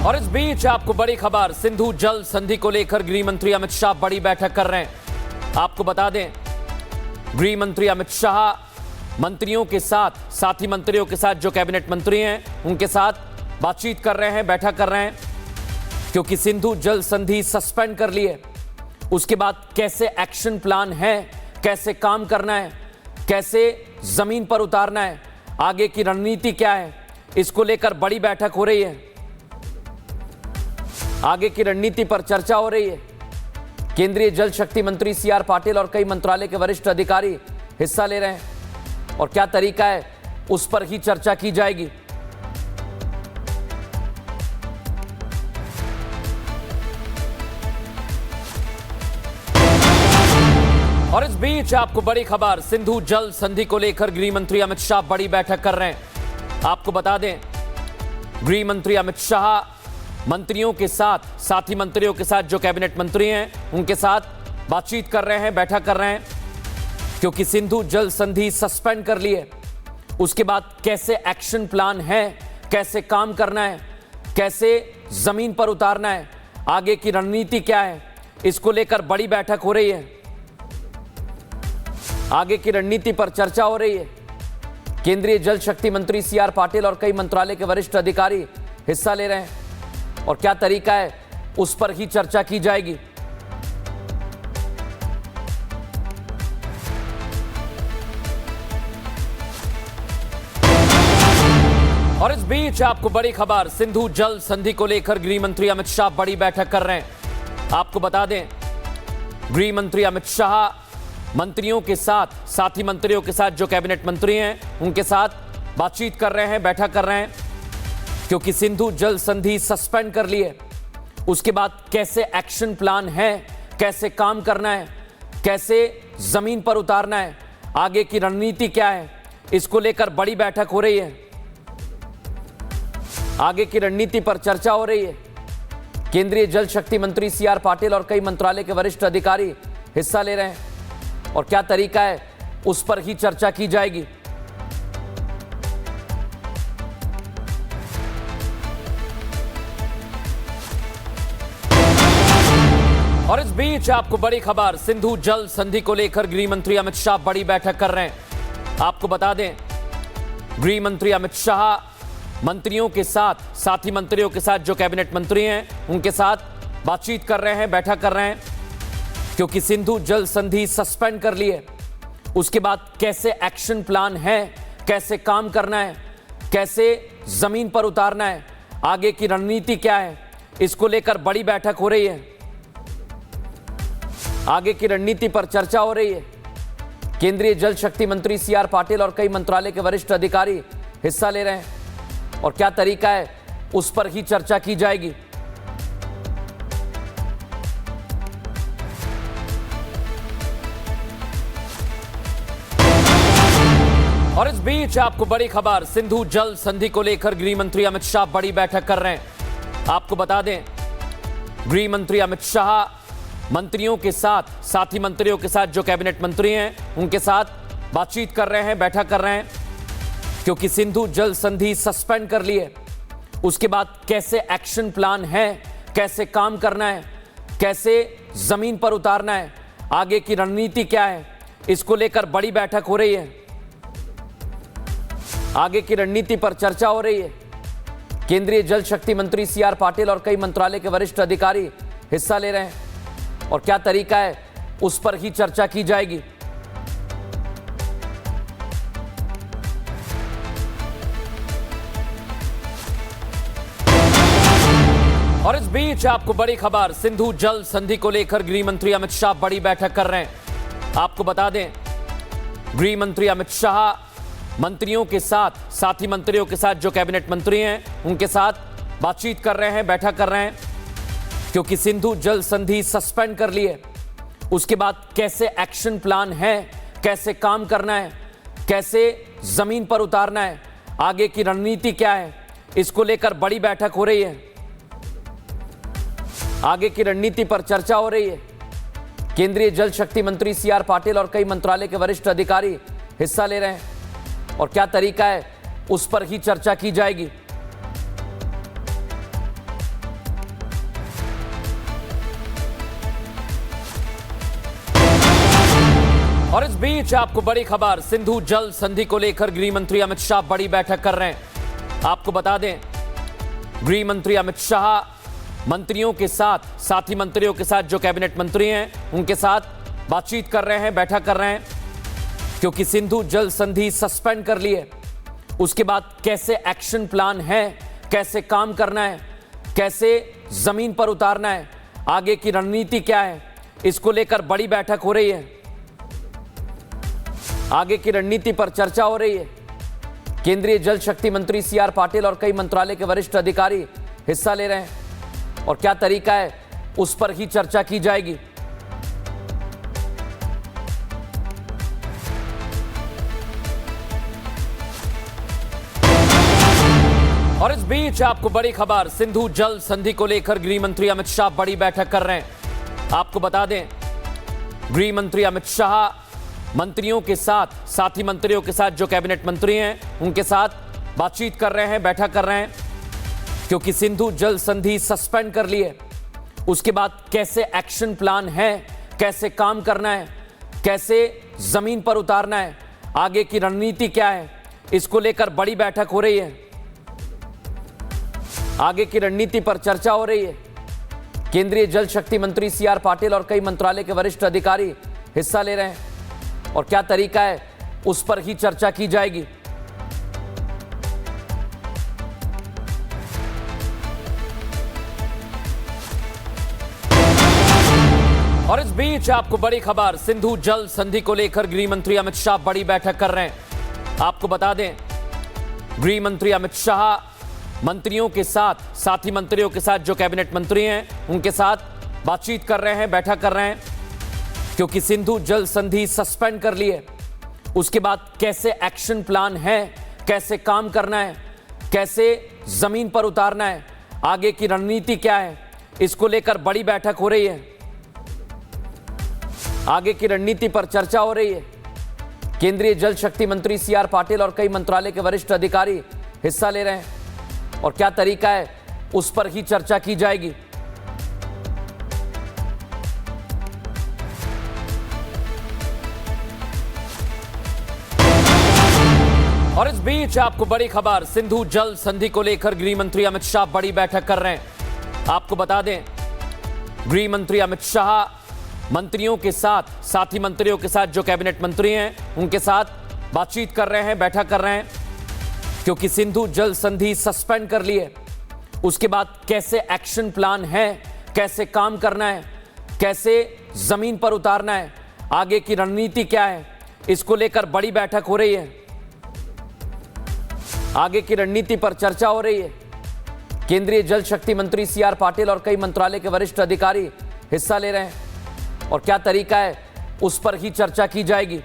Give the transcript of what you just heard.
और इस बीच आपको बड़ी खबर, सिंधु जल संधि को लेकर गृह मंत्री अमित शाह बड़ी बैठक कर रहे हैं। आपको बता दें, गृह मंत्री अमित शाह मंत्रियों के साथ, साथी मंत्रियों के साथ जो कैबिनेट मंत्री हैं उनके साथ बातचीत कर रहे हैं, बैठक कर रहे हैं, क्योंकि सिंधु जल संधि सस्पेंड कर ली है। उसके बाद कैसे एक्शन प्लान है, कैसे काम करना है, कैसे जमीन पर उतारना है, आगे की रणनीति क्या है, इसको लेकर बड़ी बैठक हो रही है। आगे की रणनीति पर चर्चा हो रही है। केंद्रीय जल शक्ति मंत्री सीआर पाटिल और कई मंत्रालय के वरिष्ठ अधिकारी हिस्सा ले रहे हैं और क्या तरीका है उस पर ही चर्चा की जाएगी। और इस बीच आपको बड़ी खबर, सिंधु जल संधि को लेकर गृह मंत्री अमित शाह बड़ी बैठक कर रहे हैं। आपको बता दें, गृह मंत्री अमित शाह मंत्रियों के साथ, साथी मंत्रियों के साथ जो कैबिनेट मंत्री हैं उनके साथ बातचीत कर रहे हैं, बैठक कर रहे हैं, क्योंकि सिंधु जल संधि सस्पेंड कर ली है। उसके बाद कैसे एक्शन प्लान है, कैसे काम करना है, कैसे जमीन पर उतारना है, आगे की रणनीति क्या है, इसको लेकर बड़ी बैठक हो रही है। आगे की रणनीति पर चर्चा हो रही है। केंद्रीय जल शक्ति मंत्री सीआर पाटिल और कई मंत्रालय के वरिष्ठ अधिकारी हिस्सा ले रहे हैं और क्या तरीका है उस पर ही चर्चा की जाएगी। और इस बीच आपको बड़ी खबर, सिंधु जल संधि को लेकर गृह मंत्री अमित शाह बड़ी बैठक कर रहे हैं। आपको बता दें, गृह मंत्री अमित शाह मंत्रियों के साथ, साथी मंत्रियों के साथ जो कैबिनेट मंत्री हैं उनके साथ बातचीत कर रहे हैं, बैठक कर रहे हैं, क्योंकि सिंधु जल संधि सस्पेंड कर ली है। उसके बाद कैसे एक्शन प्लान है, कैसे काम करना है, कैसे जमीन पर उतारना है, आगे की रणनीति क्या है, इसको लेकर बड़ी बैठक हो रही है। आगे की रणनीति पर चर्चा हो रही है। केंद्रीय जल शक्ति मंत्री सीआर पाटिल और कई मंत्रालय के वरिष्ठ अधिकारी हिस्सा ले रहे हैं और क्या तरीका है उस पर ही चर्चा की जाएगी। और इस बीच आपको बड़ी खबर, सिंधु जल संधि को लेकर गृह मंत्री अमित शाह बड़ी बैठक कर रहे हैं। आपको बता दें, गृह मंत्री अमित शाह मंत्रियों के साथ, साथी मंत्रियों के साथ जो कैबिनेट मंत्री हैं उनके साथ बातचीत कर रहे हैं, बैठक कर रहे हैं, क्योंकि सिंधु जल संधि सस्पेंड कर ली है। उसके बाद कैसे एक्शन प्लान है, कैसे काम करना है, कैसे जमीन पर उतारना है, आगे की रणनीति क्या है, इसको लेकर बड़ी बैठक हो रही है। आगे की रणनीति पर चर्चा हो रही है। केंद्रीय जल शक्ति मंत्री सीआर पाटिल और कई मंत्रालय के वरिष्ठ अधिकारी हिस्सा ले रहे हैं और क्या तरीका है उस पर ही चर्चा की जाएगी। और इस बीच आपको बड़ी खबर, सिंधु जल संधि को लेकर गृह मंत्री अमित शाह बड़ी बैठक कर रहे हैं। आपको बता दें, गृह मंत्री अमित शाह मंत्रियों के साथ, साथी मंत्रियों के साथ जो कैबिनेट मंत्री हैं उनके साथ बातचीत कर रहे हैं, बैठक कर रहे हैं, क्योंकि सिंधु जल संधि सस्पेंड कर ली है। उसके बाद कैसे एक्शन प्लान है, कैसे काम करना है, कैसे जमीन पर उतारना है, आगे की रणनीति क्या है, इसको लेकर बड़ी बैठक हो रही है। आगे की रणनीति पर चर्चा हो रही है। केंद्रीय जल शक्ति मंत्री सीआर पाटिल और कई मंत्रालय के वरिष्ठ अधिकारी हिस्सा ले रहे हैं और क्या तरीका है उस पर ही चर्चा की जाएगी। और इस बीच आपको बड़ी खबर, सिंधु जल संधि को लेकर गृह मंत्री अमित शाह बड़ी बैठक कर रहे हैं। आपको बता दें, गृह मंत्री अमित शाह मंत्रियों के साथ, साथी मंत्रियों के साथ जो कैबिनेट मंत्री हैं उनके साथ बातचीत कर रहे हैं, बैठक कर रहे हैं, क्योंकि सिंधु जल संधि सस्पेंड कर ली है। उसके बाद कैसे एक्शन प्लान है, कैसे काम करना है, कैसे जमीन पर उतारना है, आगे की रणनीति क्या है, इसको लेकर बड़ी बैठक हो रही है। आगे की रणनीति पर चर्चा हो रही है। केंद्रीय जल शक्ति मंत्री सीआर पाटिल और कई मंत्रालय के वरिष्ठ अधिकारी हिस्सा ले रहे हैं और क्या तरीका है उस पर ही चर्चा की जाएगी। और इस बीच आपको बड़ी खबर, सिंधु जल संधि को लेकर गृह मंत्री अमित शाह बड़ी बैठक कर रहे हैं। आपको बता दें, गृह मंत्री अमित शाह मंत्रियों के साथी मंत्रियों के साथ जो कैबिनेट मंत्री हैं उनके साथ बातचीत कर रहे हैं, बैठक कर रहे हैं, क्योंकि सिंधु जल संधि सस्पेंड कर ली है। उसके बाद कैसे एक्शन प्लान है, कैसे काम करना है, कैसे जमीन पर उतारना है, आगे की रणनीति क्या है, इसको लेकर बड़ी बैठक हो रही है। आगे की रणनीति पर चर्चा हो रही है। केंद्रीय जल शक्ति मंत्री सीआर पाटिल और कई मंत्रालय के वरिष्ठ अधिकारी हिस्सा ले रहे हैं और क्या तरीका है उस पर ही चर्चा की जाएगी। और इस बीच आपको बड़ी खबर, सिंधु जल संधि को लेकर गृह मंत्री अमित शाह बड़ी बैठक कर रहे हैं। आपको बता दें, गृह मंत्री अमित शाह मंत्रियों के साथी मंत्रियों के साथ जो कैबिनेट मंत्री हैं उनके साथ बातचीत कर रहे हैं, बैठक कर रहे हैं, क्योंकि सिंधु जल संधि सस्पेंड कर ली है। उसके बाद कैसे एक्शन प्लान है, कैसे काम करना है, कैसे जमीन पर उतारना है, आगे की रणनीति क्या है, इसको लेकर बड़ी बैठक हो रही है। आगे की रणनीति पर चर्चा हो रही है। केंद्रीय जल शक्ति मंत्री सीआर पाटिल और कई मंत्रालय के वरिष्ठ अधिकारी हिस्सा ले रहे हैं और क्या तरीका है उस पर ही चर्चा की जाएगी। और इस बीच आपको बड़ी खबर, सिंधु जल संधि को लेकर गृह मंत्री अमित शाह बड़ी बैठक कर रहे हैं। आपको बता दें, गृह मंत्री अमित शाह मंत्रियों के साथी मंत्रियों के साथ जो कैबिनेट मंत्री हैं उनके साथ बातचीत कर रहे हैं, बैठक कर रहे हैं, क्योंकि सिंधु जल संधि सस्पेंड कर ली है। उसके बाद कैसे एक्शन प्लान है, कैसे काम करना है, कैसे जमीन पर उतारना है, आगे की रणनीति क्या है, इसको लेकर बड़ी बैठक हो रही है। आगे की रणनीति पर चर्चा हो रही है। केंद्रीय जल शक्ति मंत्री सीआर पाटिल और कई मंत्रालय के वरिष्ठ अधिकारी हिस्सा ले रहे हैं और क्या तरीका है उस पर ही चर्चा की जाएगी। और इस बीच आपको बड़ी खबर, सिंधु जल संधि को लेकर गृह मंत्री अमित शाह बड़ी बैठक कर रहे हैं। आपको बता दें, गृह मंत्री अमित शाह मंत्रियों के साथी मंत्रियों के साथ जो कैबिनेट मंत्री हैं उनके साथ बातचीत कर रहे हैं, बैठक कर रहे हैं, क्योंकि सिंधु जल संधि सस्पेंड कर ली है। उसके बाद कैसे एक्शन प्लान है, कैसे काम करना है, कैसे जमीन पर उतारना है, आगे की रणनीति क्या है, इसको लेकर बड़ी बैठक हो रही है। आगे की रणनीति पर चर्चा हो रही है। केंद्रीय जल शक्ति मंत्री सीआर पाटिल और कई मंत्रालय के वरिष्ठ अधिकारी हिस्सा ले रहे हैं और क्या तरीका है उस पर ही चर्चा की जाएगी।